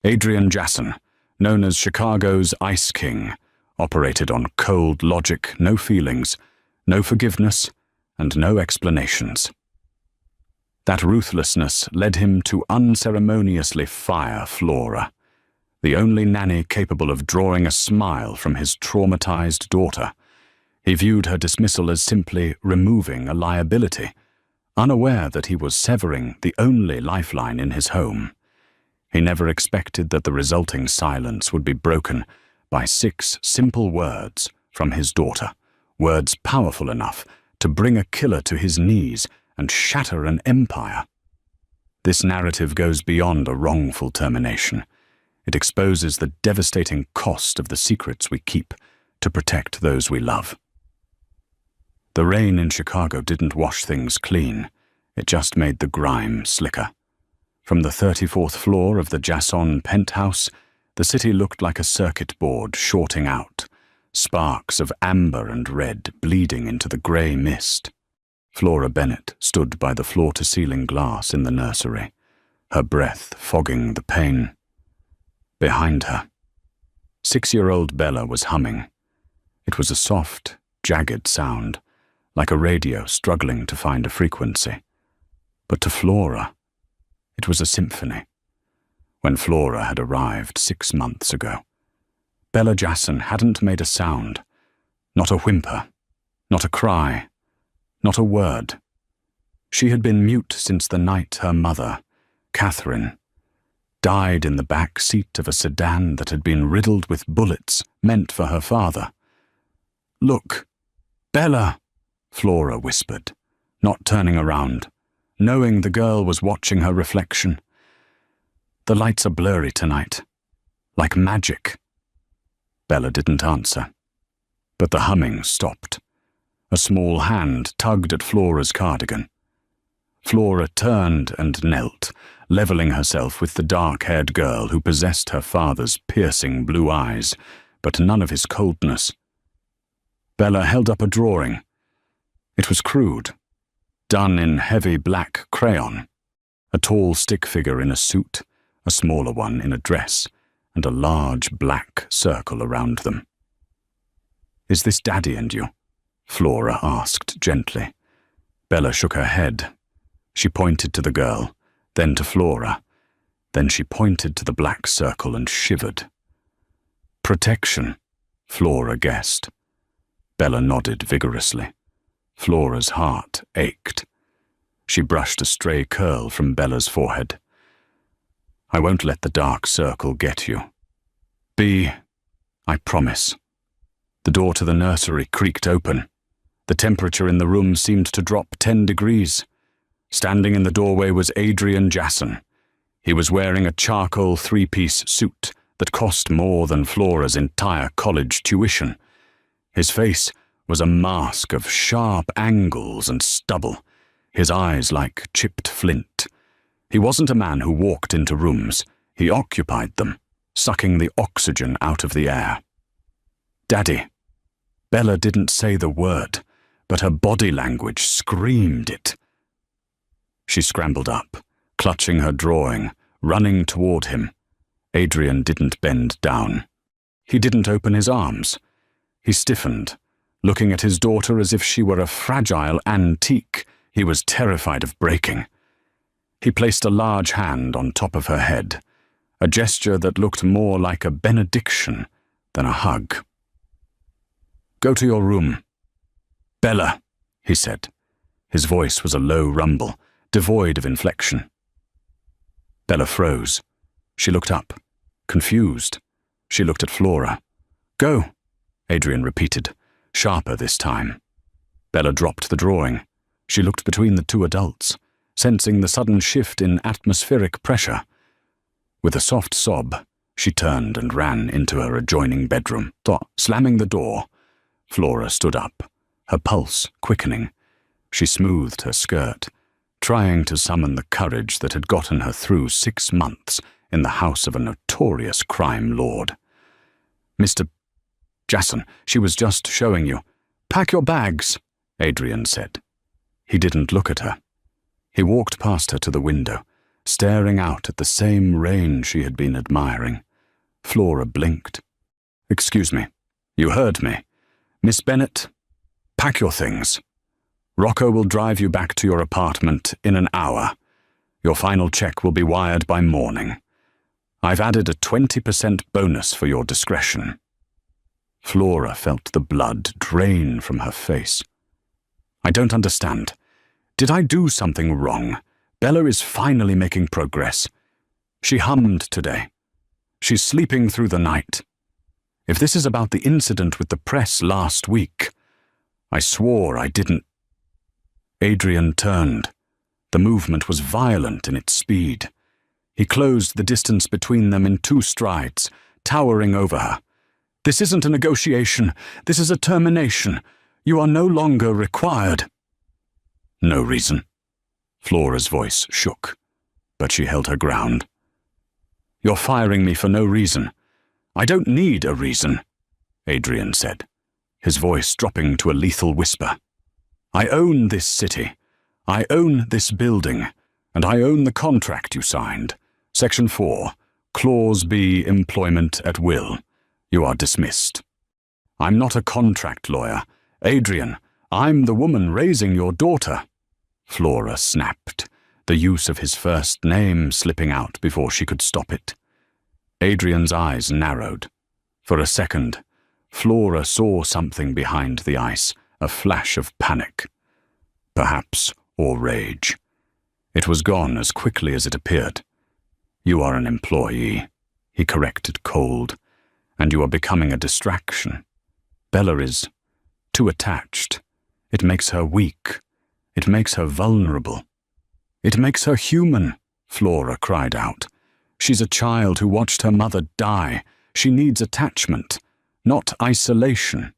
Adrian Jasson, known as Chicago's Ice King, operated on cold logic, no feelings, no forgiveness, and no explanations. That ruthlessness led him to unceremoniously fire Flora, the only nanny capable of drawing a smile from his traumatized daughter. He viewed her dismissal as simply removing a liability, unaware that he was severing the only lifeline in his home. He never expected that the resulting silence would be broken by 6 simple words from his daughter, words powerful enough to bring a killer to his knees and shatter an empire. This narrative goes beyond a wrongful termination. It exposes the devastating cost of the secrets we keep to protect those we love. The rain in Chicago didn't wash things clean. It just made the grime slicker. From the 34th floor of the Jasson penthouse, the city looked like a circuit board shorting out, sparks of amber and red bleeding into the grey mist. Flora Bennett stood by the floor-to-ceiling glass in the nursery, her breath fogging the pain. Behind her, 6-year-old Bella was humming. It was a soft, jagged sound, like a radio struggling to find a frequency. But to Flora, it was a symphony. When Flora had arrived 6 months ago, Bella Jasson hadn't made a sound, not a whimper, not a cry, not a word. She had been mute since the night her mother, Catherine, died in the back seat of a sedan that had been riddled with bullets meant for her father. "Look, Bella," Flora whispered, not turning around, knowing the girl was watching her reflection. "The lights are blurry tonight, like magic." Bella didn't answer, but the humming stopped. A small hand tugged at Flora's cardigan. Flora turned and knelt, leveling herself with the dark-haired girl who possessed her father's piercing blue eyes, but none of his coldness. Bella held up a drawing. It was crude, done in heavy black crayon. A tall stick figure in a suit, a smaller one in a dress, and a large black circle around them. "Is this Daddy and you?" Flora asked gently. Bella shook her head. She pointed to the girl, then to Flora. Then she pointed to the black circle and shivered. "Protection," Flora guessed. Bella nodded vigorously. Flora's heart ached. She brushed a stray curl from Bella's forehead. "I won't let the dark circle get you. I promise." The door to the nursery creaked open. The temperature in the room seemed to drop 10 degrees. Standing in the doorway was Adrian Jasson. He was wearing a charcoal 3-piece suit that cost more than Flora's entire college tuition. His face was a mask of sharp angles and stubble, his eyes like chipped flint. He wasn't a man who walked into rooms. He occupied them, sucking the oxygen out of the air. "Daddy." Bella didn't say the word, but her body language screamed it. She scrambled up, clutching her drawing, running toward him. Adrian didn't bend down. He didn't open his arms. He stiffened, looking at his daughter as if she were a fragile antique he was terrified of breaking. He placed a large hand on top of her head, a gesture that looked more like a benediction than a hug. "Go to your room." "Bella," he said. His voice was a low rumble, devoid of inflection. Bella froze. She looked up, confused. She looked at Flora. "Go," Adrian repeated, sharper this time. Bella dropped the drawing. She looked between the 2 adults, sensing the sudden shift in atmospheric pressure. With a soft sob, she turned and ran into her adjoining bedroom. Slamming the door, Flora stood up, her pulse quickening. She smoothed her skirt, trying to summon the courage that had gotten her through 6 months in the house of a notorious crime lord. "Mr. Jasson, she was just showing you." "Pack your bags," Adrian said. He didn't look at her. He walked past her to the window, staring out at the same rain she had been admiring. Flora blinked. "Excuse me. You heard me. Miss Bennet, pack your things. Rocco will drive you back to your apartment in an hour. Your final check will be wired by morning. I've added a 20% bonus for your discretion." Flora felt the blood drain from her face. "I don't understand. Did I do something wrong? Bella is finally making progress. She hummed today. She's sleeping through the night. If this is about the incident with the press last week, I swore I didn't." Adrian turned. The movement was violent in its speed. He closed the distance between them in 2 strides, towering over her. "This isn't a negotiation. This is a termination. You are no longer required." "No reason." Flora's voice shook, but she held her ground. "You're firing me for no reason. I don't need a reason," Adrian said, his voice dropping to a lethal whisper. "I own this city. I own this building, and I own the contract you signed. Section 4, Clause B, employment at will. You are dismissed." "I'm not a contract lawyer. Adrian, I'm the woman raising your daughter." Flora snapped, the use of his first name slipping out before she could stop it. Adrian's eyes narrowed. For a second, Flora saw something behind the ice, a flash of panic. Perhaps, or rage. It was gone as quickly as it appeared. "You are an employee," he corrected cold, "and you are becoming a distraction. Bella is too attached. It makes her weak. It makes her vulnerable. It makes her human," Flora cried out. "She's a child who watched her mother die. She needs attachment, not isolation.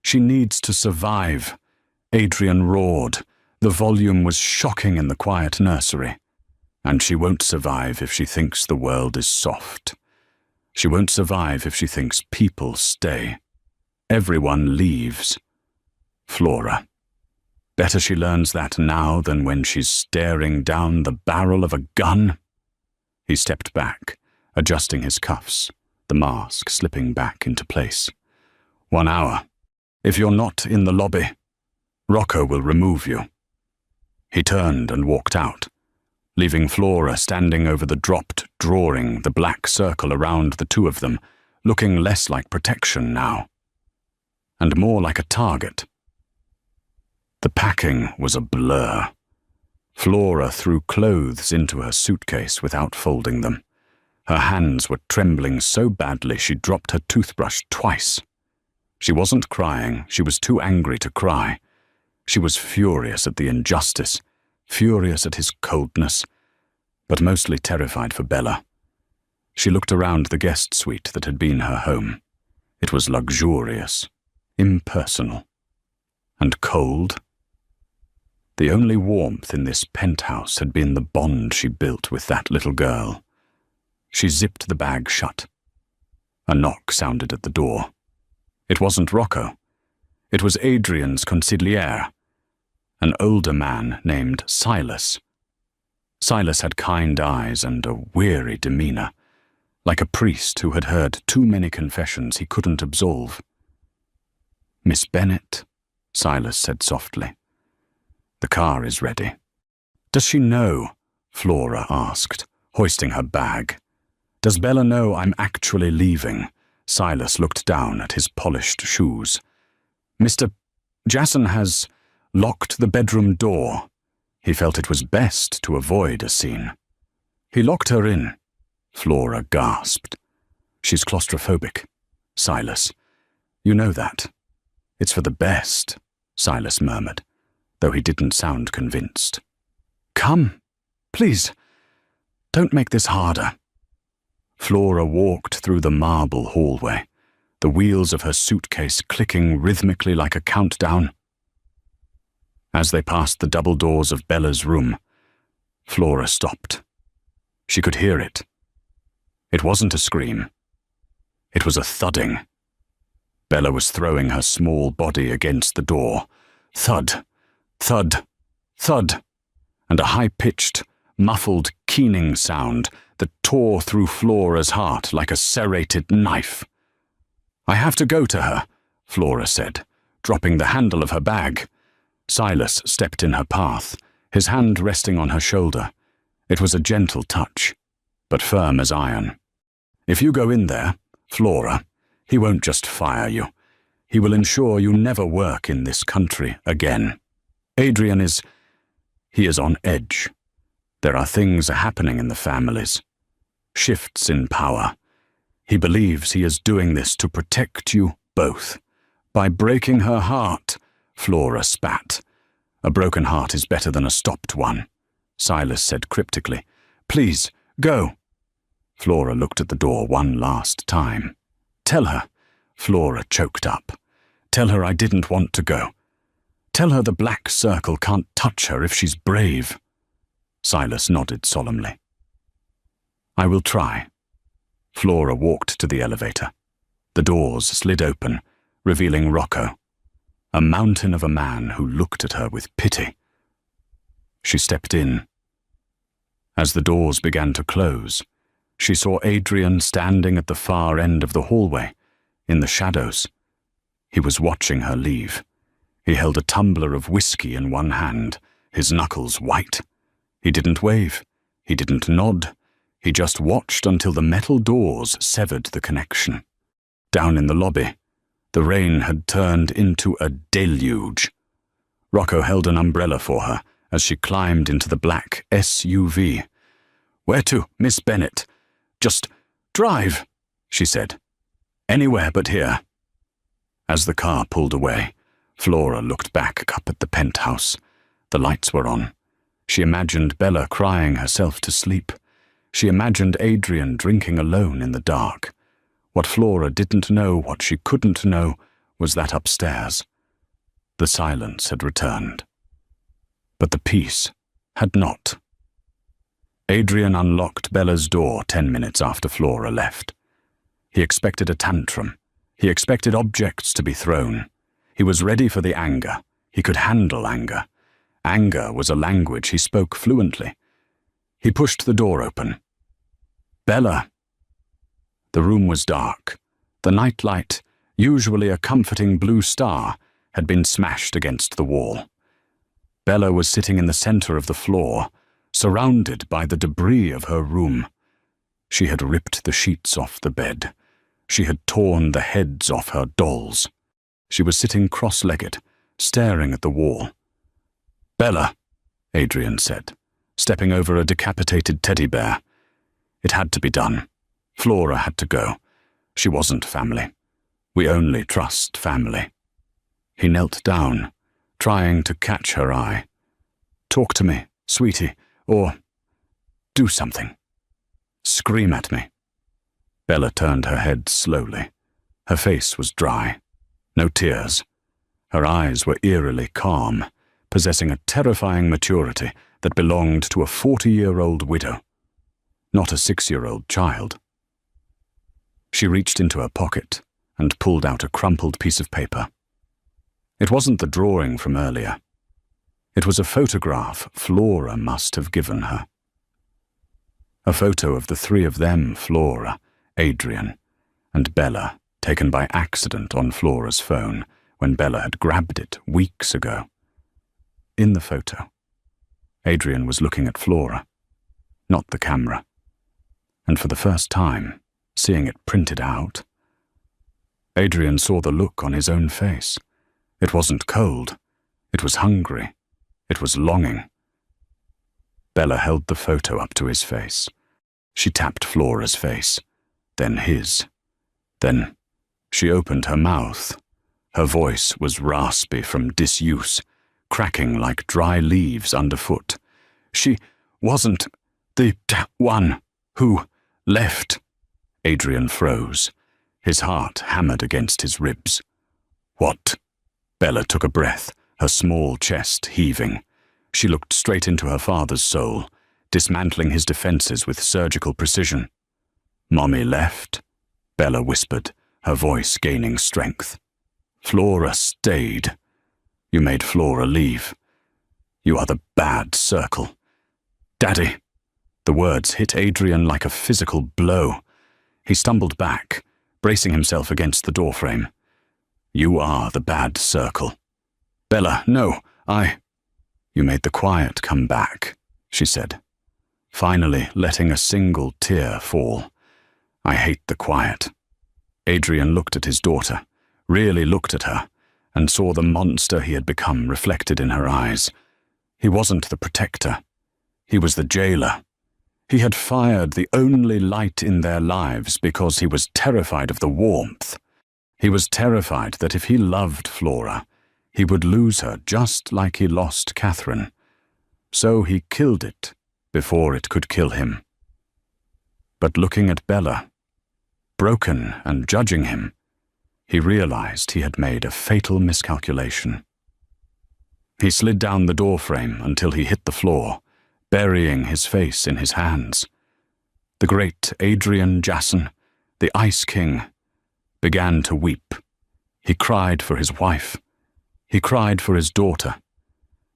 She needs to survive." Adrian roared. The volume was shocking in the quiet nursery. "And she won't survive if she thinks the world is soft. She won't survive if she thinks people stay. Everyone leaves. Flora. Better she learns that now than when she's staring down the barrel of a gun." He stepped back, adjusting his cuffs, the mask slipping back into place. "1 hour. If you're not in the lobby, Rocco will remove you." He turned and walked out, leaving Flora standing over the dropped drawing, the black circle around the 2 of them, looking less like protection now, and more like a target. The packing was a blur. Flora threw clothes into her suitcase without folding them. Her hands were trembling so badly she dropped her toothbrush twice. She wasn't crying, she was too angry to cry. She was furious at the injustice, furious at his coldness, but mostly terrified for Bella. She looked around the guest suite that had been her home. It was luxurious, impersonal, and cold. The only warmth in this penthouse had been the bond she built with that little girl. She zipped the bag shut. A knock sounded at the door. It wasn't Rocco. It was Adrian's consigliere, an older man named Silas. Silas had kind eyes and a weary demeanor, like a priest who had heard too many confessions he couldn't absolve. "Miss Bennet," Silas said softly. "The car is ready." "Does she know?" Flora asked, hoisting her bag. "Does Bella know I'm actually leaving?" Silas looked down at his polished shoes. "Mr. Jason has locked the bedroom door." He felt it was best to avoid a scene. "He locked her in," Flora gasped. "She's claustrophobic." "Silas, you know that." "It's for the best," Silas murmured, though he didn't sound convinced. "Come, please, don't make this harder." Flora walked through the marble hallway, the wheels of her suitcase clicking rhythmically like a countdown. As they passed the double doors of Bella's room, Flora stopped. She could hear it. It wasn't a scream. It was a thudding. Bella was throwing her small body against the door. Thud, thud, thud, and a high-pitched, muffled, keening sound that tore through Flora's heart like a serrated knife. "I have to go to her," Flora said, dropping the handle of her bag. Silas stepped in her path, his hand resting on her shoulder. It was a gentle touch, but firm as iron. "If you go in there, Flora, he won't just fire you. He will ensure you never work in this country again. Adrian he is on edge. There are things happening in the families. Shifts in power. He believes he is doing this to protect you both. By breaking her heart," Flora spat. "A broken heart is better than a stopped one," Silas said cryptically. "Please, go." Flora looked at the door one last time. "Tell her," Flora choked up. "Tell her I didn't want to go. Tell her the Black Circle can't touch her if she's brave." Silas nodded solemnly. "I will try." Flora walked to the elevator. The doors slid open, revealing Rocco, a mountain of a man who looked at her with pity. She stepped in. As the doors began to close, she saw Adrian standing at the far end of the hallway, in the shadows. He was watching her leave. He held a tumbler of whiskey in one hand, his knuckles white. He didn't wave. He didn't nod. He just watched until the metal doors severed the connection. Down in the lobby, the rain had turned into a deluge. Rocco held an umbrella for her as she climbed into the black SUV. "Where to, Miss Bennett?" "Just drive," she said. "Anywhere but here." As the car pulled away, Flora looked back up at the penthouse. The lights were on. She imagined Bella crying herself to sleep. She imagined Adrian drinking alone in the dark. What Flora didn't know, what she couldn't know, was that upstairs, the silence had returned. But the peace had not. Adrian unlocked Bella's door 10 minutes after Flora left. He expected a tantrum. He expected objects to be thrown. He was ready for the anger. He could handle anger. Anger was a language he spoke fluently. He pushed the door open. "Bella." The room was dark. The nightlight, usually a comforting blue star, had been smashed against the wall. Bella was sitting in the center of the floor, surrounded by the debris of her room. She had ripped the sheets off the bed. She had torn the heads off her dolls. She was sitting cross-legged, staring at the wall. "Bella," Adrian said, stepping over a decapitated teddy bear. It had to be done. Flora had to go. She wasn't family. We only trust family. He knelt down, trying to catch her eye. "Talk to me, sweetie, or do something. Scream at me." Bella turned her head slowly. Her face was dry. No tears. Her eyes were eerily calm, possessing a terrifying maturity that belonged to a 40-year-old widow, not a 6-year-old child. She reached into her pocket and pulled out a crumpled piece of paper. It wasn't the drawing from earlier. It was a photograph Flora must have given her. A photo of the three of them, Flora, Adrian, and Bella, taken by accident on Flora's phone when Bella had grabbed it weeks ago. In the photo, Adrian was looking at Flora, not the camera. And for the first time, seeing it printed out, Adrian saw the look on his own face. It wasn't cold. It was hungry. It was longing. Bella held the photo up to his face. She tapped Flora's face, then his. Then she opened her mouth. Her voice was raspy from disuse, cracking like dry leaves underfoot. "She wasn't the one who left." Adrian froze. His heart hammered against his ribs. "What?" Bella took a breath, her small chest heaving. She looked straight into her father's soul, dismantling his defenses with surgical precision. "Mommy left," Bella whispered, her voice gaining strength. "Flora stayed. You made Flora leave. You are the bad circle. Daddy." The words hit Adrian like a physical blow. He stumbled back, bracing himself against the doorframe. "You are the bad circle." "Bella, no, You made the quiet come back," she said, finally letting a single tear fall. "I hate the quiet." Adrian looked at his daughter, really looked at her, and saw the monster he had become reflected in her eyes. He wasn't the protector. He was the jailer. He had fired the only light in their lives because he was terrified of the warmth. He was terrified that if he loved Flora, he would lose her just like he lost Catherine. So he killed it before it could kill him. But looking at Bella, broken and judging him, he realized he had made a fatal miscalculation. He slid down the doorframe until he hit the floor, burying his face in his hands. The great Adrian Jasson, the Ice King, began to weep. He cried for his wife. He cried for his daughter.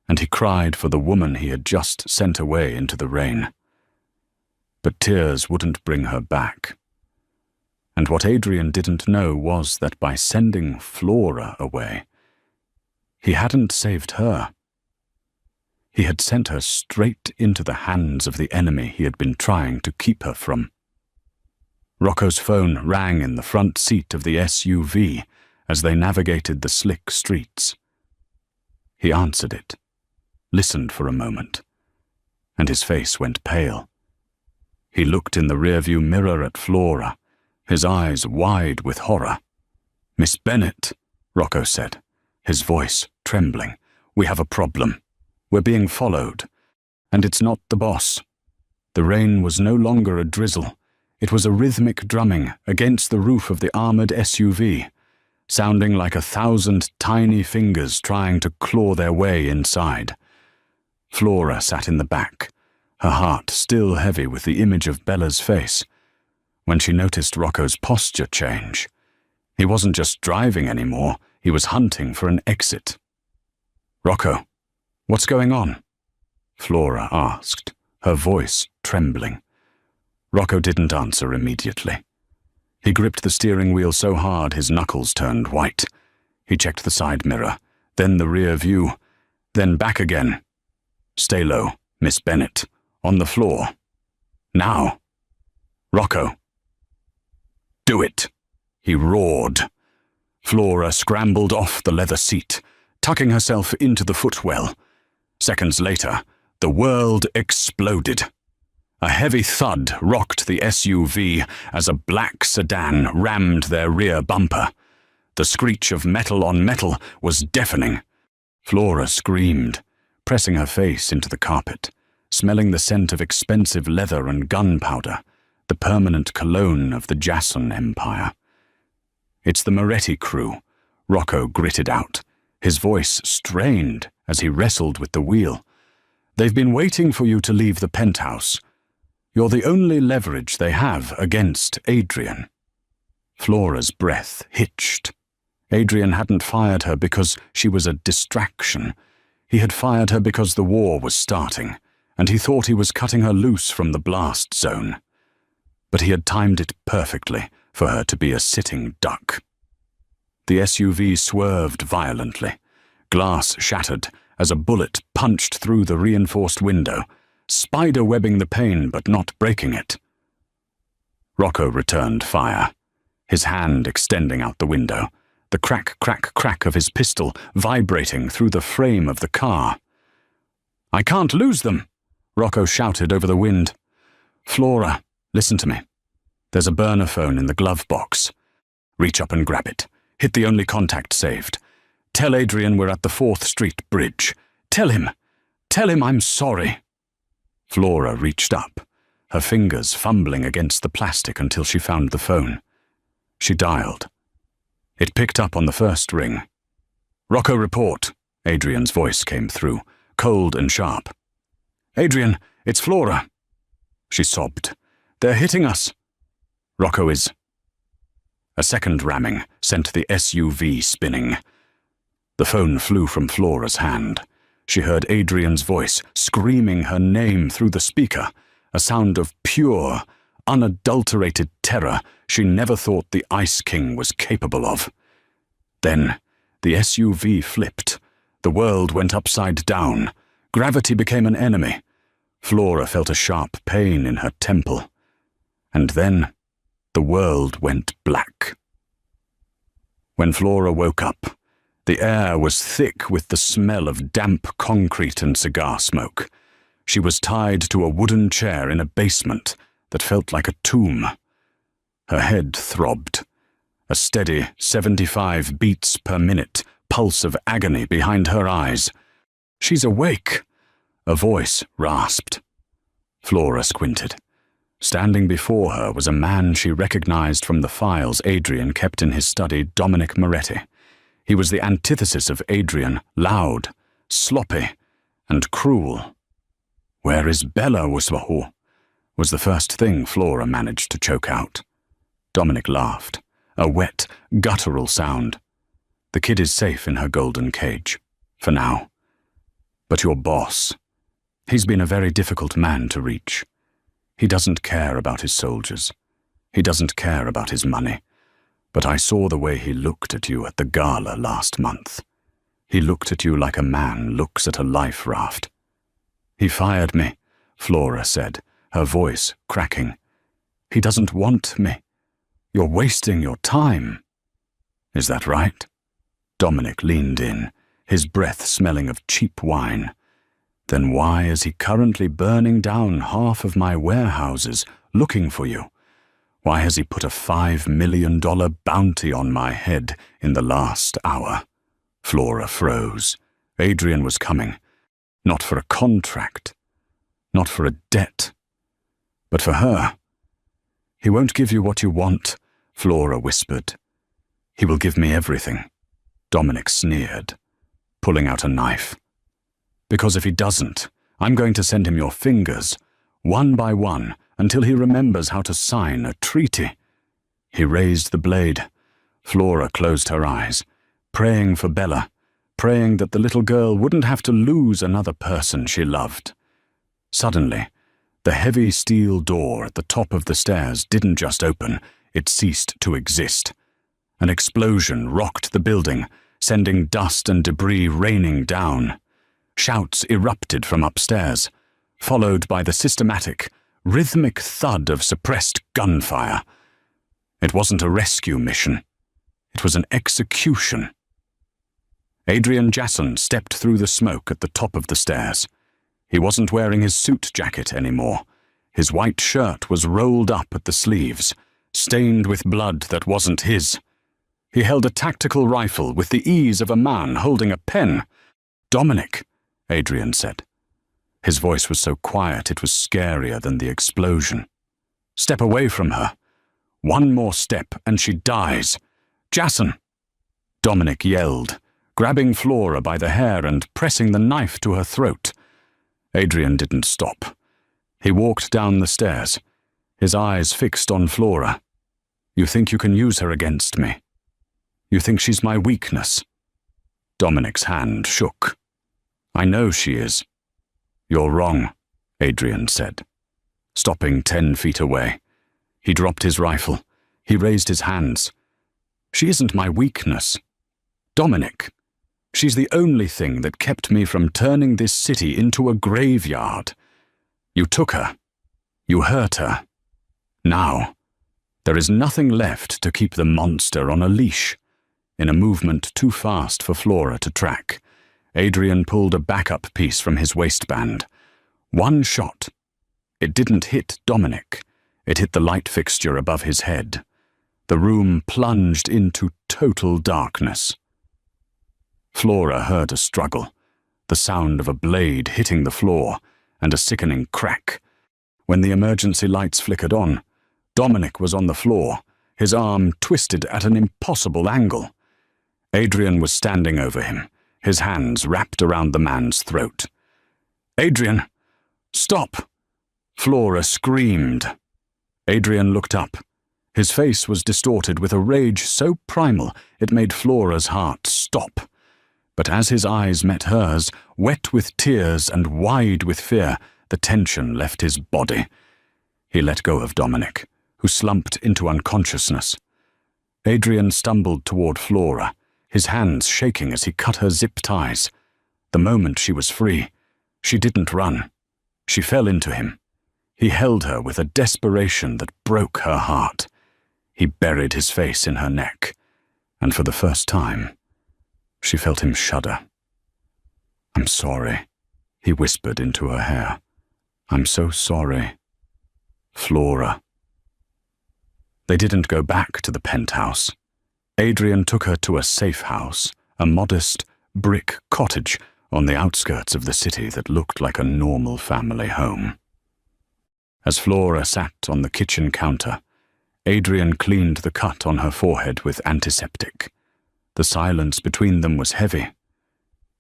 And he cried for the woman he had just sent away into the rain. But tears wouldn't bring her back. And what Adrian didn't know was that by sending Flora away, he hadn't saved her. He had sent her straight into the hands of the enemy he had been trying to keep her from. Rocco's phone rang in the front seat of the SUV as they navigated the slick streets. He answered it, listened for a moment, and his face went pale. He looked in the rearview mirror at Flora, his eyes wide with horror. "Miss Bennett," Rocco said, his voice trembling. "We have a problem. We're being followed. And it's not the boss." The rain was no longer a drizzle. It was a rhythmic drumming against the roof of the armored SUV, sounding like 1,000 tiny fingers trying to claw their way inside. Flora sat in the back, her heart still heavy with the image of Bella's face, when she noticed Rocco's posture change. He wasn't just driving anymore, he was hunting for an exit. "Rocco, what's going on?" Flora asked, her voice trembling. Rocco didn't answer immediately. He gripped the steering wheel so hard his knuckles turned white. He checked the side mirror, then the rear view, then back again. "Stay low, Miss Bennett. On the floor. Now. Rocco." "Do it," he roared. Flora scrambled off the leather seat, tucking herself into the footwell. Seconds later, the world exploded. A heavy thud rocked the SUV as a black sedan rammed their rear bumper. The screech of metal on metal was deafening. Flora screamed, pressing her face into the carpet, smelling the scent of expensive leather and gunpowder, the permanent cologne of the Jasson Empire. "It's the Moretti crew," Rocco gritted out, his voice strained as he wrestled with the wheel. "They've been waiting for you to leave the penthouse. You're the only leverage they have against Adrian." Flora's breath hitched. Adrian hadn't fired her because she was a distraction. He had fired her because the war was starting, and he thought he was cutting her loose from the blast zone. But he had timed it perfectly for her to be a sitting duck. The SUV swerved violently. Glass shattered as a bullet punched through the reinforced window, spider-webbing the pane but not breaking it. Rocco returned fire, his hand extending out the window, the crack, crack, crack of his pistol vibrating through the frame of the car. "I can't lose them," Rocco shouted over the wind. "Flora, listen to me. There's a burner phone in the glove box. Reach up and grab it. Hit the only contact saved. Tell Adrian we're at the 4th Street Bridge. Tell him I'm sorry." Flora reached up, her fingers fumbling against the plastic until she found the phone. She dialed. It picked up on the first ring. "Rocco, report," Adrian's voice came through, cold and sharp. "Adrian, it's Flora." She sobbed. "They're hitting us." "Rocco is..." A second ramming sent the SUV spinning. The phone flew from Flora's hand. She heard Adrian's voice screaming her name through the speaker, a sound of pure, unadulterated terror she never thought the Ice King was capable of. Then, the SUV flipped. The world went upside down. Gravity became an enemy. Flora felt a sharp pain in her temple. And then, the world went black. When Flora woke up, the air was thick with the smell of damp concrete and cigar smoke. She was tied to a wooden chair in a basement that felt like a tomb. Her head throbbed. A steady 75 beats per minute pulse of agony behind her eyes. "She's awake," a voice rasped. Flora squinted. Standing before her was a man she recognized from the files Adrian kept in his study, Dominic Moretti. He was the antithesis of Adrian, loud, sloppy, and cruel. "Where is Bella, was the first thing Flora managed to choke out. Dominic laughed, a wet, guttural sound. "The kid is safe in her golden cage, for now. But your boss, he's been a very difficult man to reach. He doesn't care about his soldiers. He doesn't care about his money. But I saw the way he looked at you at the gala last month. He looked at you like a man looks at a life raft." "He fired me," Flora said, her voice cracking. "He doesn't want me. You're wasting your time." "Is that right?" Dominic leaned in, his breath smelling of cheap wine. "Then why is he currently burning down half of my warehouses looking for you? Why has he put a $5 million bounty on my head in the last hour?" Flora froze. Adrian was coming. Not for a contract. Not for a debt. But for her. "He won't give you what you want," Flora whispered. "He will give me everything," Dominic sneered, pulling out a knife. "Because if he doesn't, I'm going to send him your fingers, one by one, until he remembers how to sign a treaty." He raised the blade. Flora closed her eyes, praying for Bella, praying that the little girl wouldn't have to lose another person she loved. Suddenly, the heavy steel door at the top of the stairs didn't just open, it ceased to exist. An explosion rocked the building, sending dust and debris raining down. Shouts erupted from upstairs, followed by the systematic, rhythmic thud of suppressed gunfire. It wasn't a rescue mission. It was an execution. Adrian Jasson stepped through the smoke at the top of the stairs. He wasn't wearing his suit jacket anymore. His white shirt was rolled up at the sleeves, stained with blood that wasn't his. He held a tactical rifle with the ease of a man holding a pen. "Dominic," Adrian said. His voice was so quiet it was scarier than the explosion. "Step away from her. One more step and she dies. Jasson!" Dominic yelled, grabbing Flora by the hair and pressing the knife to her throat. Adrian didn't stop. He walked down the stairs, his eyes fixed on Flora. "You think you can use her against me? You think she's my weakness?" Dominic's hand shook. "I know she is." "You're wrong," Adrian said, stopping 10 feet away. He dropped his rifle. He raised his hands. "She isn't my weakness. Dominic, she's the only thing that kept me from turning this city into a graveyard. You took her. You hurt her. Now, there is nothing left to keep the monster on a leash." In a movement too fast for Flora to track, Adrian pulled a backup piece from his waistband. One shot. It didn't hit Dominic. It hit the light fixture above his head. The room plunged into total darkness. Flora heard a struggle, the sound of a blade hitting the floor, and a sickening crack. When the emergency lights flickered on, Dominic was on the floor, his arm twisted at an impossible angle. Adrian was standing over him, his hands wrapped around the man's throat. "Adrian, stop!" Flora screamed. Adrian looked up. His face was distorted with a rage so primal it made Flora's heart stop. But as his eyes met hers, wet with tears and wide with fear, the tension left his body. He let go of Dominic, who slumped into unconsciousness. Adrian stumbled toward Flora, his hands shaking as he cut her zip ties. The moment she was free, she didn't run. She fell into him. He held her with a desperation that broke her heart. He buried his face in her neck, and for the first time, she felt him shudder. "I'm sorry," he whispered into her hair. "I'm so sorry. Flora." They didn't go back to the penthouse. Adrian took her to a safe house, a modest brick cottage on the outskirts of the city that looked like a normal family home. As Flora sat on the kitchen counter, Adrian cleaned the cut on her forehead with antiseptic. The silence between them was heavy,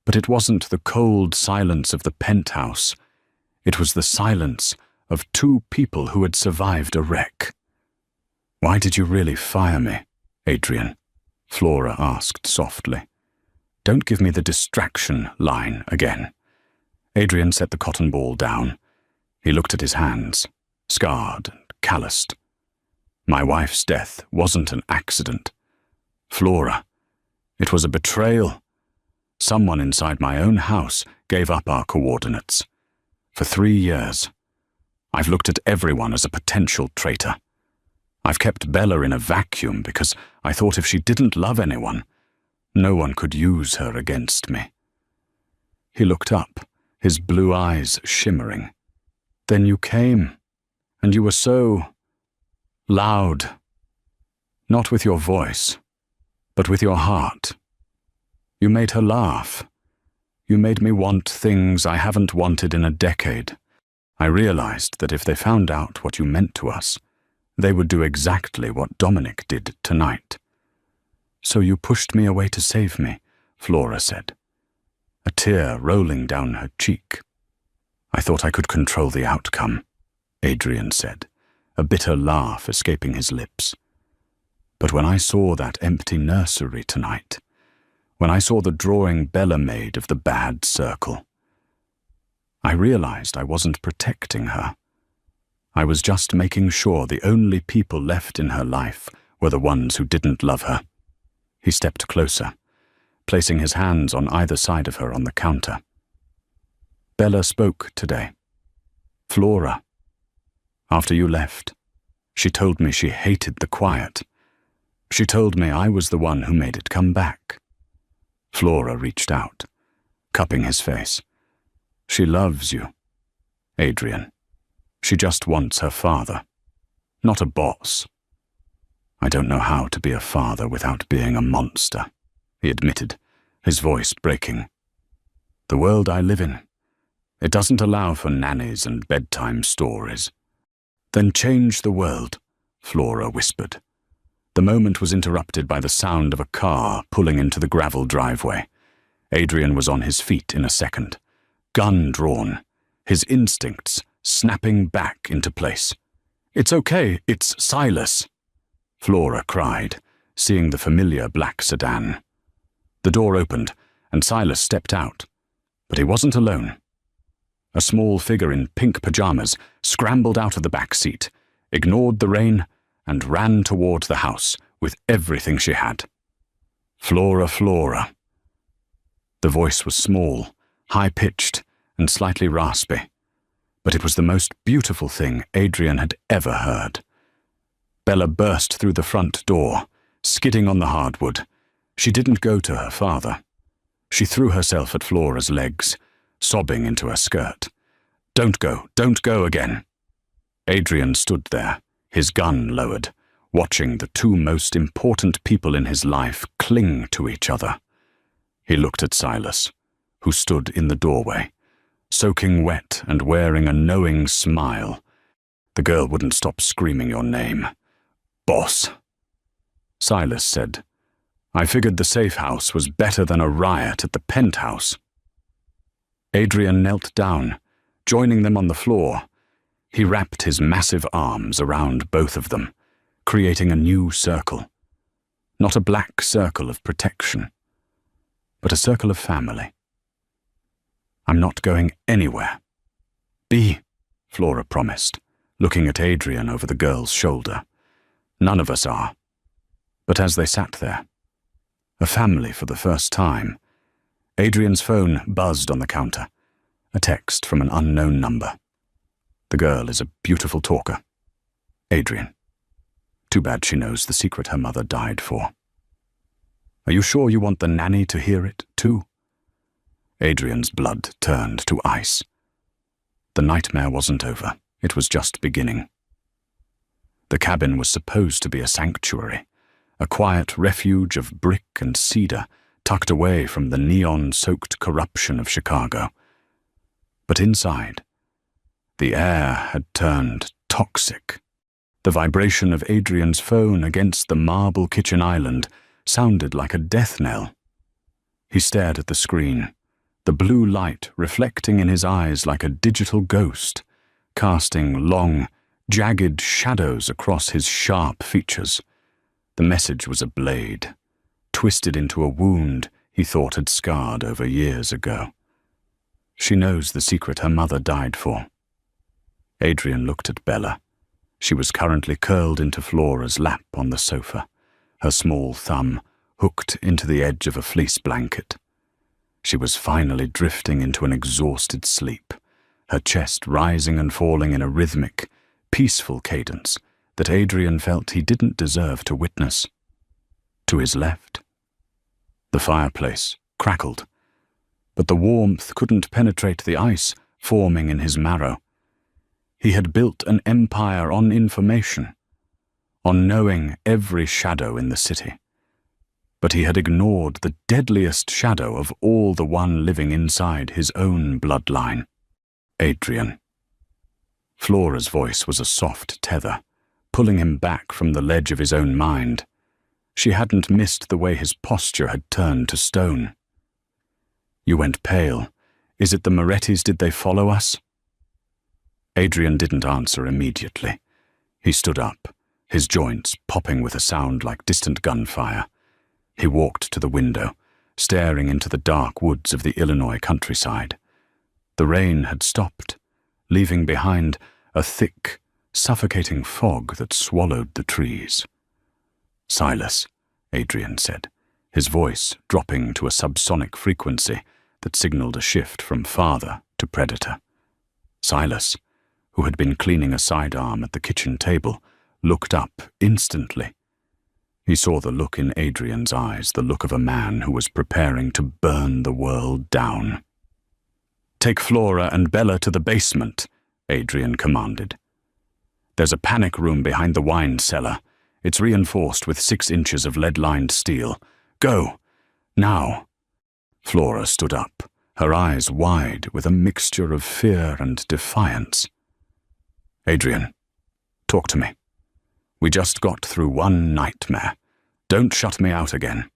but it wasn't the cold silence of the penthouse. It was the silence of two people who had survived a wreck. "Why did you really fire me, Adrian?" Flora asked softly. "Don't give me the distraction line again." Adrian set the cotton ball down. He looked at his hands, scarred and calloused. "My wife's death wasn't an accident. Flora, it was a betrayal. Someone inside my own house gave up our coordinates. For 3 years, I've looked at everyone as a potential traitor. I've kept Bella in a vacuum because I thought if she didn't love anyone, no one could use her against me." He looked up, his blue eyes shimmering. "Then you came, and you were so loud. Not with your voice, but with your heart. You made her laugh. You made me want things I haven't wanted in a decade. I realized that if they found out what you meant to us, they would do exactly what Dominic did tonight." "So you pushed me away to save me," Flora said, a tear rolling down her cheek. "I thought I could control the outcome," Adrian said, a bitter laugh escaping his lips. "But when I saw that empty nursery tonight, when I saw the drawing Bella made of the bad circle, I realized I wasn't protecting her. I was just making sure the only people left in her life were the ones who didn't love her." He stepped closer, placing his hands on either side of her on the counter. "Bella spoke today. Flora. After you left, she told me she hated the quiet. She told me I was the one who made it come back." Flora reached out, cupping his face. "She loves you, Adrian. She just wants her father, not a boss." "I don't know how to be a father without being a monster," he admitted, his voice breaking. "The world I live in, it doesn't allow for nannies and bedtime stories." "Then change the world," Flora whispered. The moment was interrupted by the sound of a car pulling into the gravel driveway. Adrian was on his feet in a second, gun drawn, his instincts snapping back into place. "It's okay, it's Silas," Flora cried, seeing the familiar black sedan. The door opened, and Silas stepped out, but he wasn't alone. A small figure in pink pajamas scrambled out of the back seat, ignored the rain, and ran toward the house with everything she had. "Flora, Flora." The voice was small, high-pitched, and slightly raspy, but it was the most beautiful thing Adrian had ever heard. Bella burst through the front door, skidding on the hardwood. She didn't go to her father. She threw herself at Flora's legs, sobbing into her skirt. Don't go again." Adrian stood there, his gun lowered, watching the two most important people in his life cling to each other. He looked at Silas, who stood in the doorway, soaking wet and wearing a knowing smile. The girl wouldn't stop screaming your name. "Boss." Silas said, "I figured the safe house was better than a riot at the penthouse." Adrian knelt down, joining them on the floor. He wrapped his massive arms around both of them, creating a new circle. Not a black circle of protection, but a circle of family. "I'm not going anywhere." "Be," Flora promised, looking at Adrian over the girl's shoulder. None of us are. But as they sat there, a family for the first time, Adrian's phone buzzed on the counter, a text from an unknown number. The girl is a beautiful talker. Adrian. Too bad she knows the secret her mother died for. Are you sure you want the nanny to hear it, too? Adrian's blood turned to ice. The nightmare wasn't over. It was just beginning. The cabin was supposed to be a sanctuary, a quiet refuge of brick and cedar tucked away from the neon-soaked corruption of Chicago. But inside, the air had turned toxic. The vibration of Adrian's phone against the marble kitchen island sounded like a death knell. He stared at the screen, the blue light reflecting in his eyes like a digital ghost, casting long, jagged shadows across his sharp features. The message was a blade, twisted into a wound he thought had scarred over years ago. She knows the secret her mother died for. Adrian looked at Bella. She was currently curled into Flora's lap on the sofa, her small thumb hooked into the edge of a fleece blanket. She was finally drifting into an exhausted sleep, her chest rising and falling in a rhythmic, peaceful cadence that Adrian felt he didn't deserve to witness. To his left, the fireplace crackled, but the warmth couldn't penetrate the ice forming in his marrow. He had built an empire on information, on knowing every shadow in the city. But he had ignored the deadliest shadow of all, the one living inside his own bloodline. Adrian. Flora's voice was a soft tether, pulling him back from the ledge of his own mind. She hadn't missed the way his posture had turned to stone. You went pale. Is it the Morettis? Did they follow us? Adrian didn't answer immediately. He stood up, his joints popping with a sound like distant gunfire. He walked to the window, staring into the dark woods of the Illinois countryside. The rain had stopped, leaving behind a thick, suffocating fog that swallowed the trees. "Silas," Adrian said, his voice dropping to a subsonic frequency that signaled a shift from father to predator. Silas, who had been cleaning a sidearm at the kitchen table, looked up instantly. He saw the look in Adrian's eyes, the look of a man who was preparing to burn the world down. "Take Flora and Bella to the basement," Adrian commanded. "There's a panic room behind the wine cellar. It's reinforced with 6 inches of lead-lined steel. Go! Now!" Flora stood up, her eyes wide with a mixture of fear and defiance. "Adrian, talk to me. We just got through one nightmare. Don't shut me out again.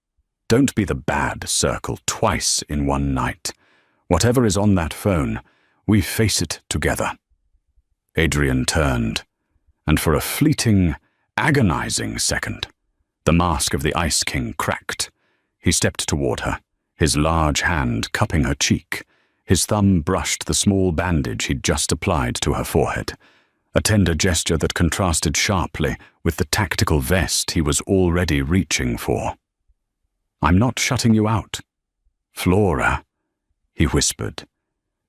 Don't be the bad circle twice in one night. Whatever is on that phone, we face it together." Adrian turned, and for a fleeting, agonizing second, the mask of the Ice King cracked. He stepped toward her, his large hand cupping her cheek. His thumb brushed the small bandage he'd just applied to her forehead, a tender gesture that contrasted sharply with the tactical vest he was already reaching for. "I'm not shutting you out. Flora," he whispered,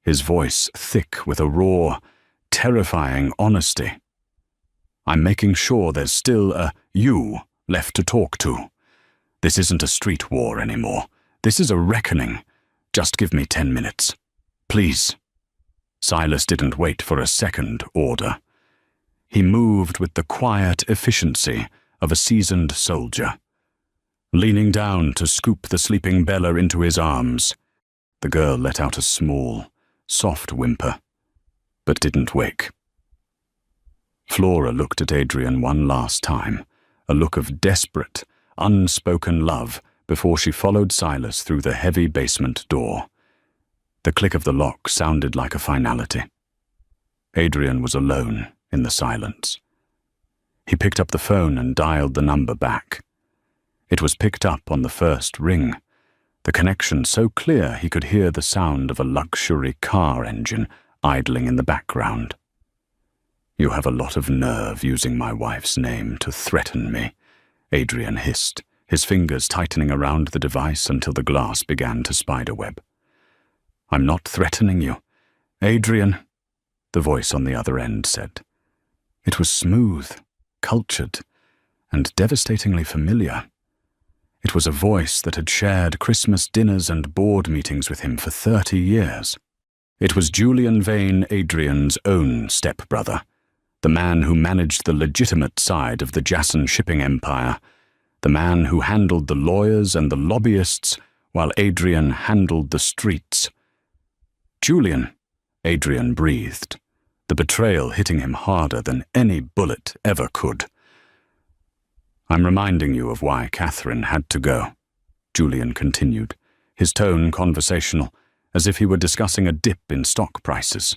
his voice thick with a raw, terrifying honesty. "I'm making sure there's still a you left to talk to. This isn't a street war anymore. This is a reckoning. Just give me 10 minutes. Please." Silas didn't wait for a second order. He moved with the quiet efficiency of a seasoned soldier. Leaning down to scoop the sleeping Bella into his arms, the girl let out a small, soft whimper, but didn't wake. Flora looked at Adrian one last time, a look of desperate, unspoken love before she followed Silas through the heavy basement door. The click of the lock sounded like a finality. Adrian was alone in the silence. He picked up the phone and dialed the number back. It was picked up on the first ring, the connection so clear he could hear the sound of a luxury car engine idling in the background. "You have a lot of nerve using my wife's name to threaten me," Adrian hissed, his fingers tightening around the device until the glass began to spiderweb. "I'm not threatening you, Adrian," the voice on the other end said. It was smooth, cultured, and devastatingly familiar. It was a voice that had shared Christmas dinners and board meetings with him for 30 years. It was Julian Vane, Adrian's own stepbrother, the man who managed the legitimate side of the Jason shipping empire, the man who handled the lawyers and the lobbyists while Adrian handled the streets. "Julian," Adrian breathed, the betrayal hitting him harder than any bullet ever could. "I'm reminding you of why Catherine had to go," Julian continued, his tone conversational, as if he were discussing a dip in stock prices.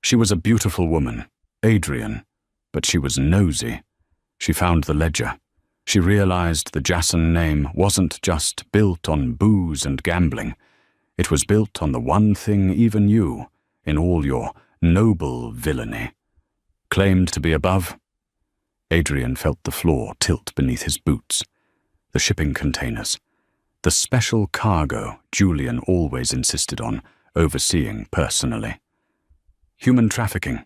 "She was a beautiful woman, Adrian, but she was nosy. She found the ledger. She realized the Jason name wasn't just built on booze and gambling. It was built on the one thing even you, in all your noble villainy, claimed to be above." Adrian felt the floor tilt beneath his boots. The shipping containers. The special cargo Julian always insisted on overseeing personally. "Human trafficking."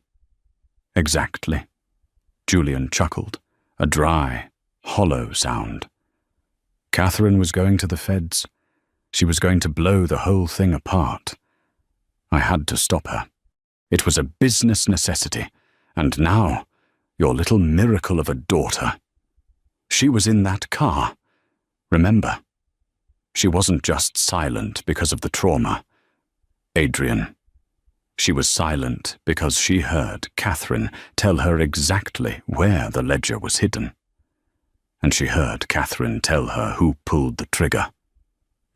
"Exactly." Julian chuckled, a dry, hollow sound. Catherine was going to the feds. She was going to blow the whole thing apart. I had to stop her. It was a business necessity, and now, your little miracle of a daughter. She was in that car. Remember? She wasn't just silent because of the trauma. Adrian. She was silent because she heard Catherine tell her exactly where the ledger was hidden. And she heard Catherine tell her who pulled the trigger.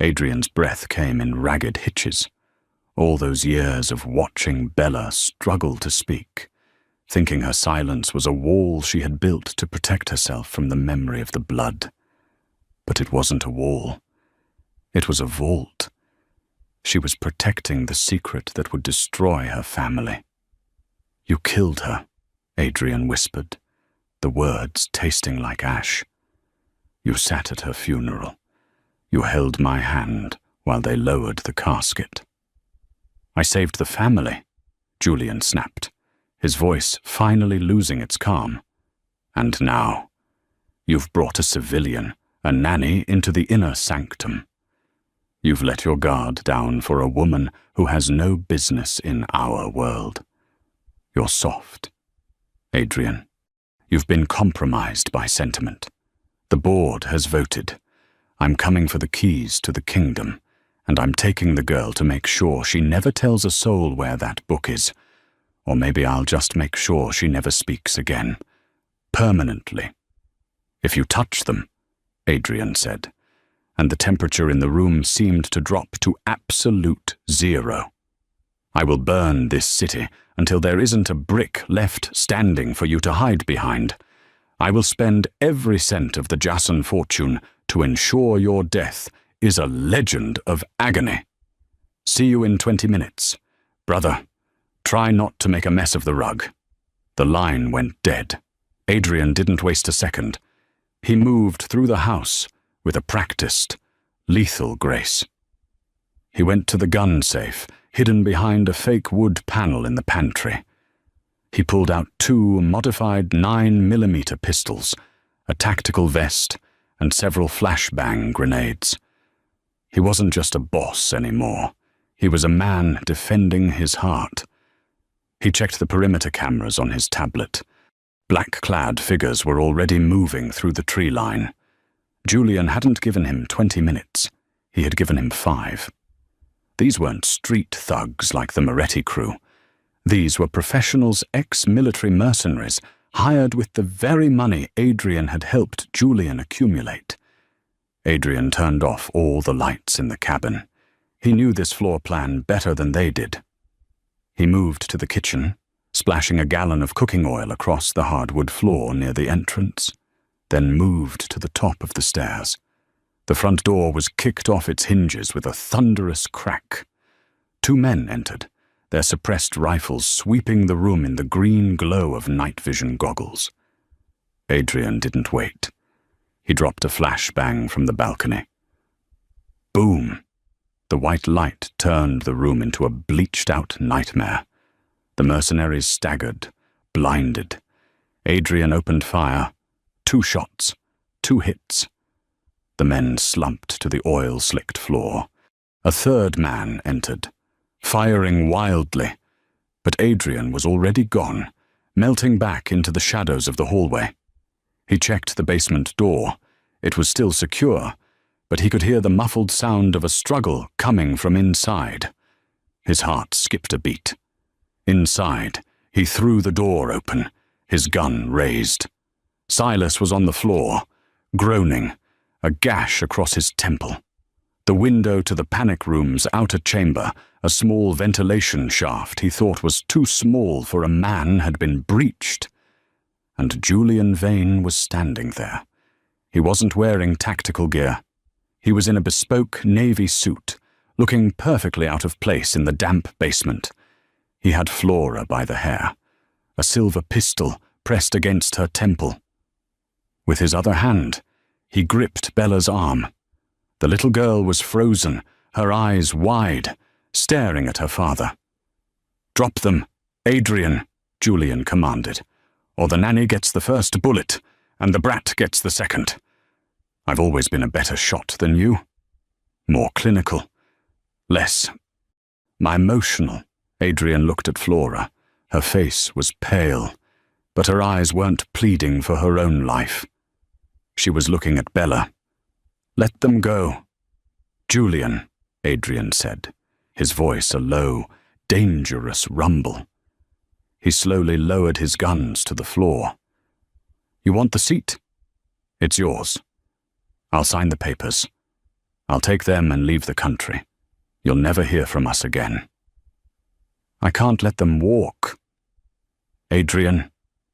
Adrian's breath came in ragged hitches. All those years of watching Bella struggle to speak, thinking her silence was a wall she had built to protect herself from the memory of the blood. But it wasn't a wall. It was a vault. She was protecting the secret that would destroy her family. "You killed her," Adrian whispered, the words tasting like ash. "You sat at her funeral. You held my hand while they lowered the casket." "I saved the family," Julian snapped, his voice finally losing its calm. "And now, you've brought a civilian, a nanny, into the inner sanctum. You've let your guard down for a woman who has no business in our world. You're soft, Adrian. You've been compromised by sentiment. The board has voted. I'm coming for the keys to the kingdom, and I'm taking the girl to make sure she never tells a soul where that book is. Or maybe I'll just make sure she never speaks again. Permanently. If you touch them," Adrian said, and the temperature in the room seemed to drop to absolute 0. "I will burn this city until there isn't a brick left standing for you to hide behind. I will spend every cent of the Jason fortune to ensure your death is a legend of agony. See you in 20 minutes. Brother, try not to make a mess of the rug." The line went dead. Adrian didn't waste a second. He moved through the house with a practiced, lethal grace. He went to the gun safe, hidden behind a fake wood panel in the pantry. He pulled out 2 modified 9mm pistols, a tactical vest, and several flashbang grenades. He wasn't just a boss anymore. He was a man defending his heart. He checked the perimeter cameras on his tablet. Black-clad figures were already moving through the tree line. Julian hadn't given him 20 minutes. He had given him 5. These weren't street thugs like the Moretti crew. These were professionals, ex-military mercenaries, hired with the very money Adrian had helped Julian accumulate. Adrian turned off all the lights in the cabin. He knew this floor plan better than they did. He moved to the kitchen, splashing a gallon of cooking oil across the hardwood floor near the entrance, then moved to the top of the stairs. The front door was kicked off its hinges with a thunderous crack. 2 men entered, their suppressed rifles sweeping the room in the green glow of night vision goggles. Adrian didn't wait. He dropped a flashbang from the balcony. Boom! The white light turned the room into a bleached-out nightmare. The mercenaries staggered, blinded. Adrian opened fire. 2 shots, 2 hits. The men slumped to the oil-slicked floor. A third man entered, firing wildly, but Adrian was already gone, melting back into the shadows of the hallway. He checked the basement door. It was still secure, but he could hear the muffled sound of a struggle coming from inside. His heart skipped a beat. Inside, he threw the door open, his gun raised. Silas was on the floor, groaning, a gash across his temple. The window to the panic room's outer chamber, a small ventilation shaft he thought was too small for a man, had been breached. And Julian Vane was standing there. He wasn't wearing tactical gear. He was in a bespoke navy suit, looking perfectly out of place in the damp basement. He had Flora by the hair, a silver pistol pressed against her temple. With his other hand, he gripped Bella's arm. The little girl was frozen, her eyes wide, staring at her father. "Drop them, Adrian," Julian commanded, "or the nanny gets the first bullet, and the brat gets the second. I've always been a better shot than you. More clinical. Less emotional." Adrian looked at Flora. Her face was pale, but her eyes weren't pleading for her own life. She was looking at Bella. "Let them go." "Julian," Adrian said, his voice a low, dangerous rumble. He slowly lowered his guns to the floor. "You want the seat? It's yours. I'll sign the papers. I'll take them and leave the country. You'll never hear from us again." "I can't let them walk." "Adrian,"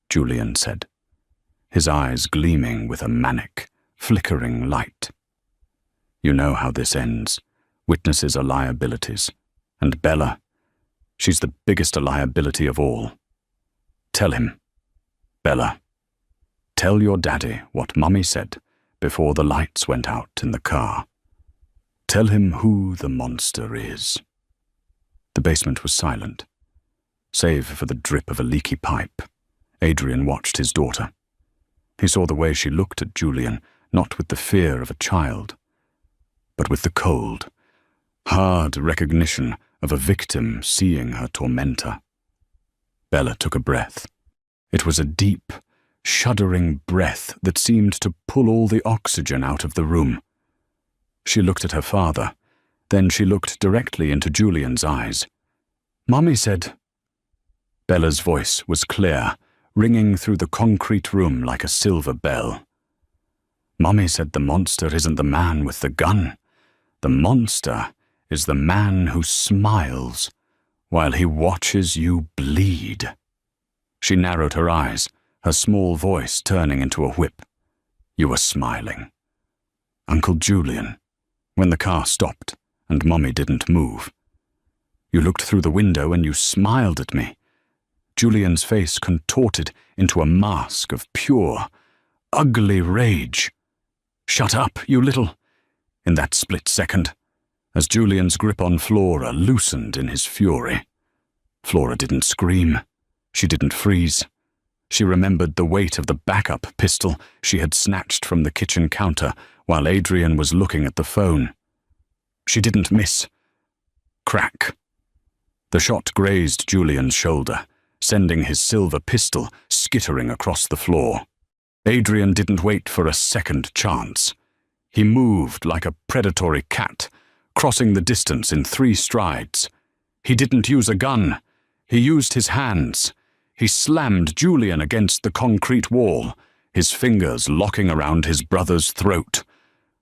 Julian said, his eyes gleaming with a manic, flickering light. "You know how this ends. Witnesses are liabilities. And Bella, she's the biggest liability of all. Tell him, Bella, tell your daddy what Mummy said before the lights went out in the car. Tell him who the monster is." The basement was silent. Save for the drip of a leaky pipe, Adrian watched his daughter. He saw the way she looked at Julian, not with the fear of a child, but with the cold, hard recognition of a victim seeing her tormentor. Bella took a breath. It was a deep, shuddering breath that seemed to pull all the oxygen out of the room. She looked at her father. Then she looked directly into Julian's eyes. "Mummy said—" Bella's voice was clear, ringing through the concrete room like a silver bell. "Mummy said the monster isn't the man with the gun. The monster is the man who smiles while he watches you bleed." She narrowed her eyes, her small voice turning into a whip. "You were smiling. Uncle Julian, when the car stopped and Mummy didn't move. You looked through the window and you smiled at me." Julian's face contorted into a mask of pure, ugly rage. "Shut up, you little—" In that split second, as Julian's grip on Flora loosened in his fury. Flora didn't scream. She didn't freeze. She remembered the weight of the backup pistol she had snatched from the kitchen counter while Adrian was looking at the phone. She didn't miss. Crack. The shot grazed Julian's shoulder, sending his silver pistol skittering across the floor. Adrian didn't wait for a second chance. He moved like a predatory cat, crossing the distance in 3 strides. He didn't use a gun. He used his hands. He slammed Julian against the concrete wall, his fingers locking around his brother's throat.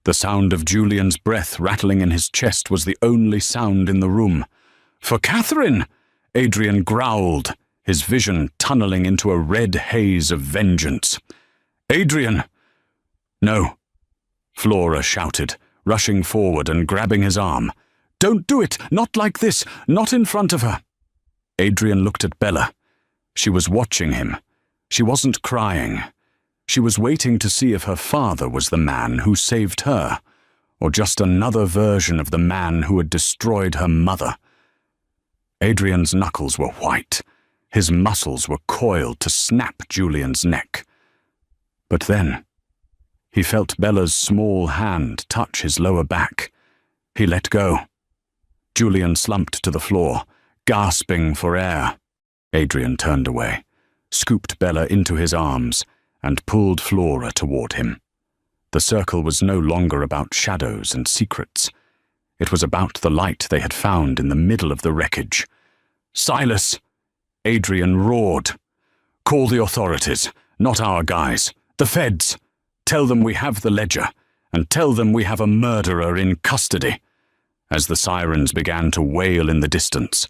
The sound of Julian's breath rattling in his chest was the only sound in the room. "For Catherine!" Adrian growled, his vision tunneling into a red haze of vengeance. "Adrian!" "No," Flora shouted, rushing forward and grabbing his arm. "Don't do it! Not like this! Not in front of her!" Adrian looked at Bella. She was watching him. She wasn't crying. She was waiting to see if her father was the man who saved her, or just another version of the man who had destroyed her mother. Adrian's knuckles were white. His muscles were coiled to snap Julian's neck. But then, he felt Bella's small hand touch his lower back. He let go. Julian slumped to the floor, gasping for air. Adrian turned away, scooped Bella into his arms, and pulled Flora toward him. The circle was no longer about shadows and secrets. It was about the light they had found in the middle of the wreckage. "Silas!" Adrian roared. "Call the authorities, not our guys. The feds. Tell them we have the ledger, and tell them we have a murderer in custody." As the sirens began to wail in the distance,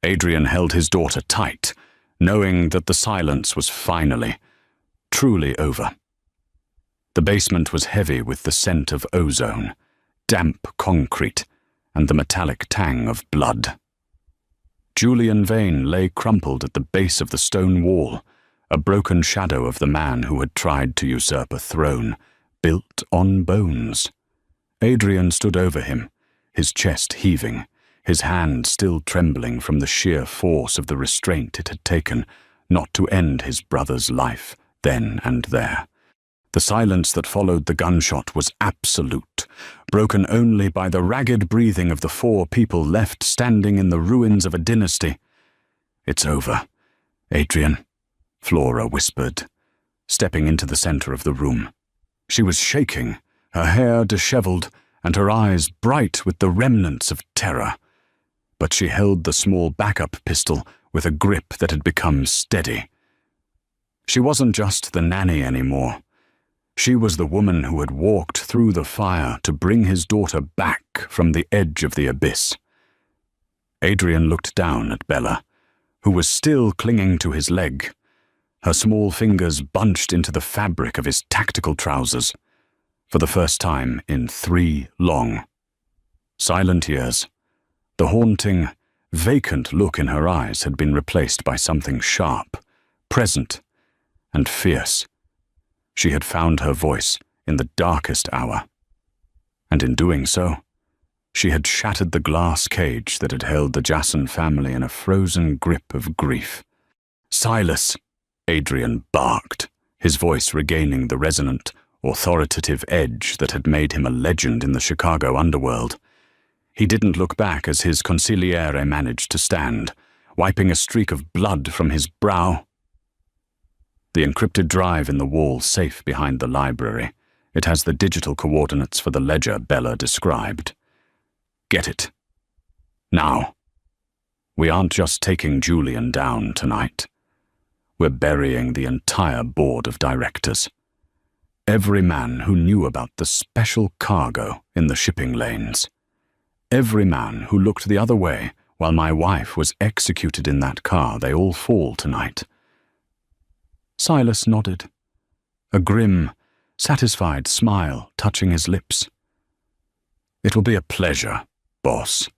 Adrian held his daughter tight, knowing that the silence was finally, truly over. The basement was heavy with the scent of ozone, damp concrete, and the metallic tang of blood. Julian Vane lay crumpled at the base of the stone wall, a broken shadow of the man who had tried to usurp a throne, built on bones. Adrian stood over him, his chest heaving, his hand still trembling from the sheer force of the restraint it had taken not to end his brother's life then and there. The silence that followed the gunshot was absolute, broken only by the ragged breathing of the 4 people left standing in the ruins of a dynasty. "It's over, Adrian," Flora whispered, stepping into the center of the room. She was shaking, her hair disheveled, and her eyes bright with the remnants of terror. But she held the small backup pistol with a grip that had become steady. She wasn't just the nanny anymore. She was the woman who had walked through the fire to bring his daughter back from the edge of the abyss. Adrian looked down at Bella, who was still clinging to his leg, her small fingers bunched into the fabric of his tactical trousers, for the first time in 3 long, silent years. The haunting, vacant look in her eyes had been replaced by something sharp, present, and fierce. She had found her voice in the darkest hour, and in doing so, she had shattered the glass cage that had held the Jasson family in a frozen grip of grief. "Silas!" Adrian barked, his voice regaining the resonant, authoritative edge that had made him a legend in the Chicago underworld. He didn't look back as his consigliere managed to stand, wiping a streak of blood from his brow. The encrypted drive in the wall safe behind the library. It has the digital coordinates for the ledger Bella described. "Get it. Now. We aren't just taking Julian down tonight. We're burying the entire board of directors. Every man who knew about the special cargo in the shipping lanes. Every man who looked the other way while my wife was executed in that car, they all fall tonight." Silas nodded, a grim, satisfied smile touching his lips. "It will be a pleasure, boss.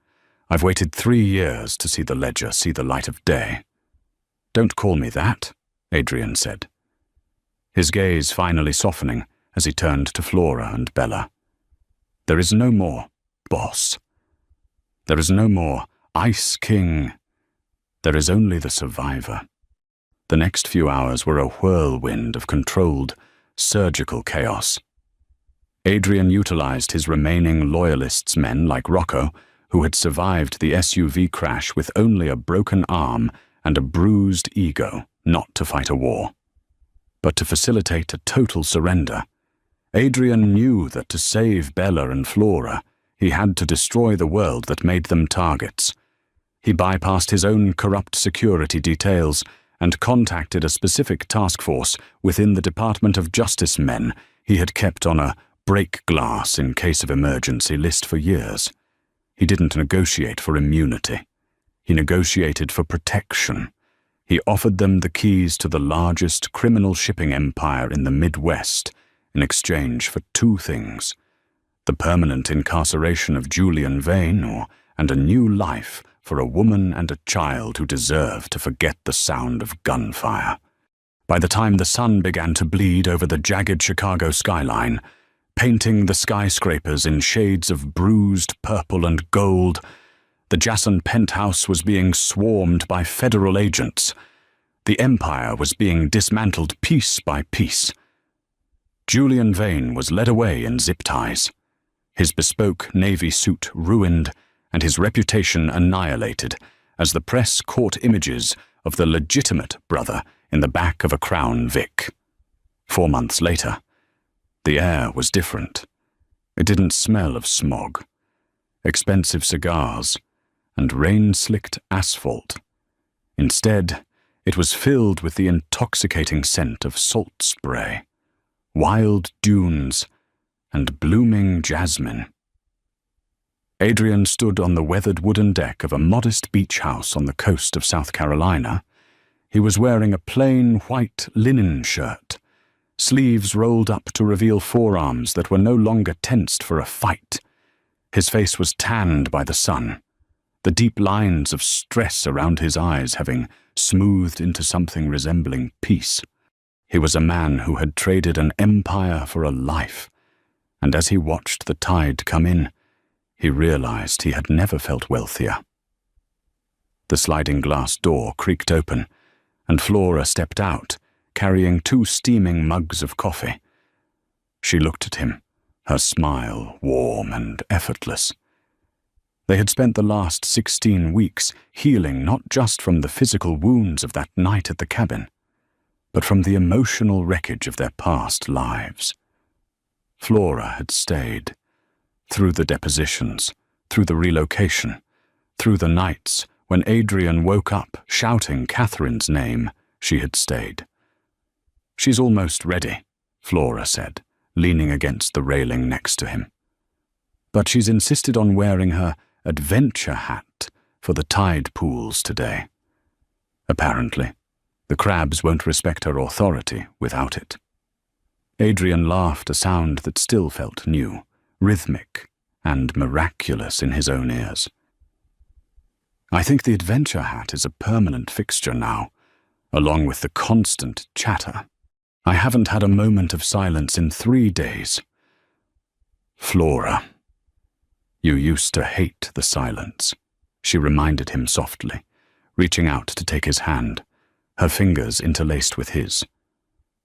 I've waited 3 years to see the ledger see the light of day." "Don't call me that," Adrian said, his gaze finally softening as he turned to Flora and Bella. "There is no more, boss. There is no more Ice King. There is only the survivor." The next few hours were a whirlwind of controlled, surgical chaos. Adrian utilized his remaining Loyalists' men like Rocco, who had survived the SUV crash with only a broken arm and a bruised ego, not to fight a war, but to facilitate a total surrender. Adrian knew that to save Bella and Flora, he had to destroy the world that made them targets. He bypassed his own corrupt security details and contacted a specific task force within the Department of Justice men he had kept on a break glass in case of emergency list for years. He didn't negotiate for immunity. He negotiated for protection. He offered them the keys to the largest criminal shipping empire in the Midwest in exchange for 2 things: the permanent incarceration of Julian Vane and a new life for a woman and a child who deserved to forget the sound of gunfire. By the time the sun began to bleed over the jagged Chicago skyline, painting the skyscrapers in shades of bruised purple and gold, the Jason penthouse was being swarmed by federal agents. The empire was being dismantled piece by piece. Julian Vane was led away in zip ties, his bespoke Navy suit ruined and his reputation annihilated as the press caught images of the legitimate brother in the back of a Crown Vic. 4 months later, the air was different. It didn't smell of smog, expensive cigars, and rain-slicked asphalt. Instead, it was filled with the intoxicating scent of salt spray, wild dunes, and blooming jasmine. Adrian stood on the weathered wooden deck of a modest beach house on the coast of South Carolina. He was wearing a plain white linen shirt, sleeves rolled up to reveal forearms that were no longer tensed for a fight. His face was tanned by the sun, the deep lines of stress around his eyes having smoothed into something resembling peace. He was a man who had traded an empire for a life, and as he watched the tide come in, he realized he had never felt wealthier. The sliding glass door creaked open, and Flora stepped out, carrying 2 steaming mugs of coffee. She looked at him, her smile warm and effortless. They had spent the last 16 weeks healing not just from the physical wounds of that night at the cabin, but from the emotional wreckage of their past lives. Flora had stayed. Through the depositions, through the relocation, through the nights when Adrian woke up shouting Catherine's name, she had stayed. "She's almost ready," Flora said, leaning against the railing next to him. "But she's insisted on wearing her adventure hat for the tide pools today. Apparently, the crabs won't respect her authority without it." Adrian laughed, a sound that still felt new, rhythmic and miraculous in his own ears. "I think the adventure hat is a permanent fixture now, along with the constant chatter. I haven't had a moment of silence in 3 days. Flora, you used to hate the silence," she reminded him softly, reaching out to take his hand, her fingers interlaced with his.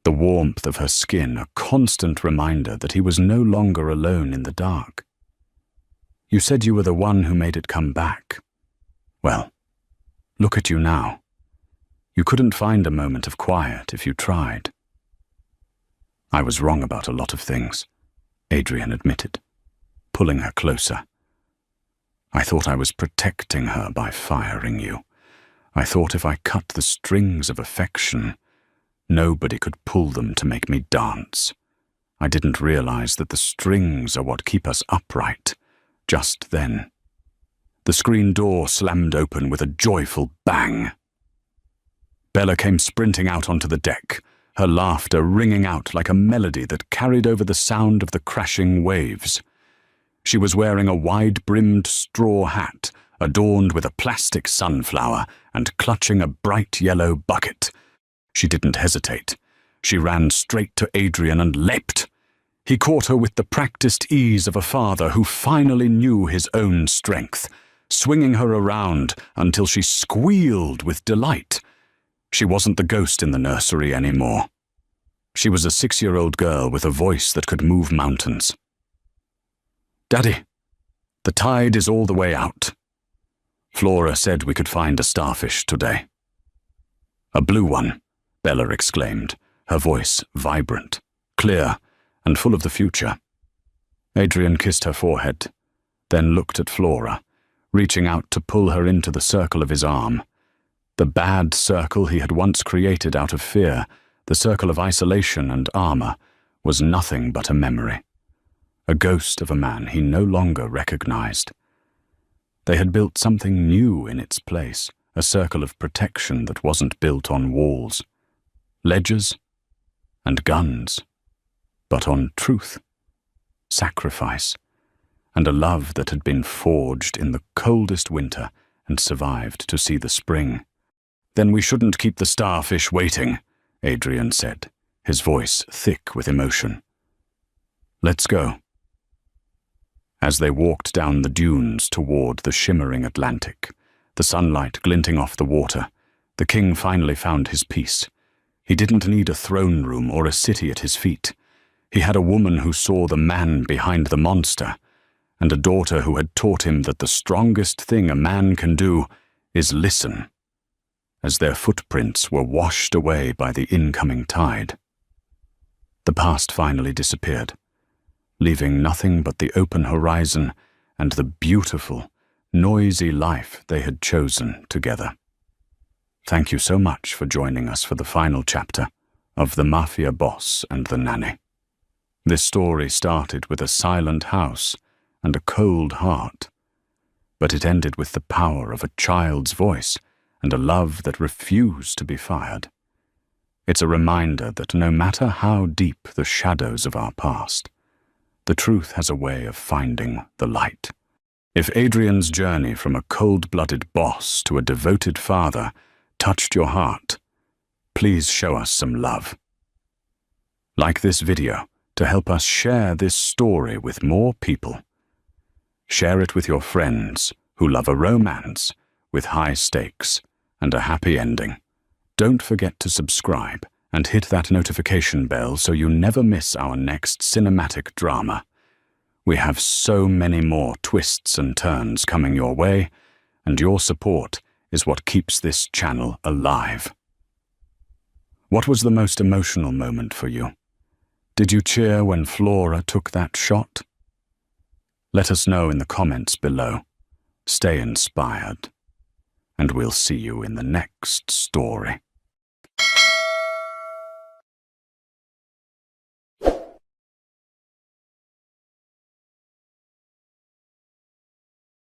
The warmth of her skin a constant reminder that he was no longer alone in the dark. "You said you were the one who made it come back. Well, look at you now. You couldn't find a moment of quiet if you tried." "I was wrong about a lot of things," Adrian admitted, pulling her closer. "I thought I was protecting her by firing you. I thought if I cut the strings of affection, nobody could pull them to make me dance. I didn't realize that the strings are what keep us upright." Just then, the screen door slammed open with a joyful bang. Bella came sprinting out onto the deck, her laughter ringing out like a melody that carried over the sound of the crashing waves. She was wearing a wide-brimmed straw hat adorned with a plastic sunflower and clutching a bright yellow bucket. She didn't hesitate. She ran straight to Adrian and leapt. He caught her with the practiced ease of a father who finally knew his own strength, swinging her around until she squealed with delight. She wasn't the ghost in the nursery anymore. She was a 6-year-old girl with a voice that could move mountains. "Daddy, the tide is all the way out. Flora said we could find a starfish today." "A blue one," Bella exclaimed, her voice vibrant, clear, and full of the future. Adrian kissed her forehead, then looked at Flora, reaching out to pull her into the circle of his arm. The bad circle he had once created out of fear, the circle of isolation and armor, was nothing but a memory, a ghost of a man he no longer recognized. They had built something new in its place, a circle of protection that wasn't built on walls, ledgers, and guns, but on truth, sacrifice, and a love that had been forged in the coldest winter and survived to see the spring. "Then we shouldn't keep the starfish waiting," Adrian said, his voice thick with emotion. "Let's go." As they walked down the dunes toward the shimmering Atlantic, the sunlight glinting off the water, the king finally found his peace. He didn't need a throne room or a city at his feet. He had a woman who saw the man behind the monster, and a daughter who had taught him that the strongest thing a man can do is listen, as their footprints were washed away by the incoming tide. The past finally disappeared, leaving nothing but the open horizon and the beautiful, noisy life they had chosen together. Thank you so much for joining us for the final chapter of The Mafia Boss and the Nanny. This story started with a silent house and a cold heart, but it ended with the power of a child's voice and a love that refused to be fired. It's a reminder that no matter how deep the shadows of our past, the truth has a way of finding the light. If Adrian's journey from a cold-blooded boss to a devoted father touched your heart, please show us some love. Like this video to help us share this story with more people. Share it with your friends who love a romance with high stakes and a happy ending. Don't forget to subscribe and hit that notification bell so you never miss our next cinematic drama. We have so many more twists and turns coming your way, and your support is what keeps this channel alive. What was the most emotional moment for you? Did you cheer when Flora took that shot? Let us know in the comments below. Stay inspired, and we'll see you in the next story.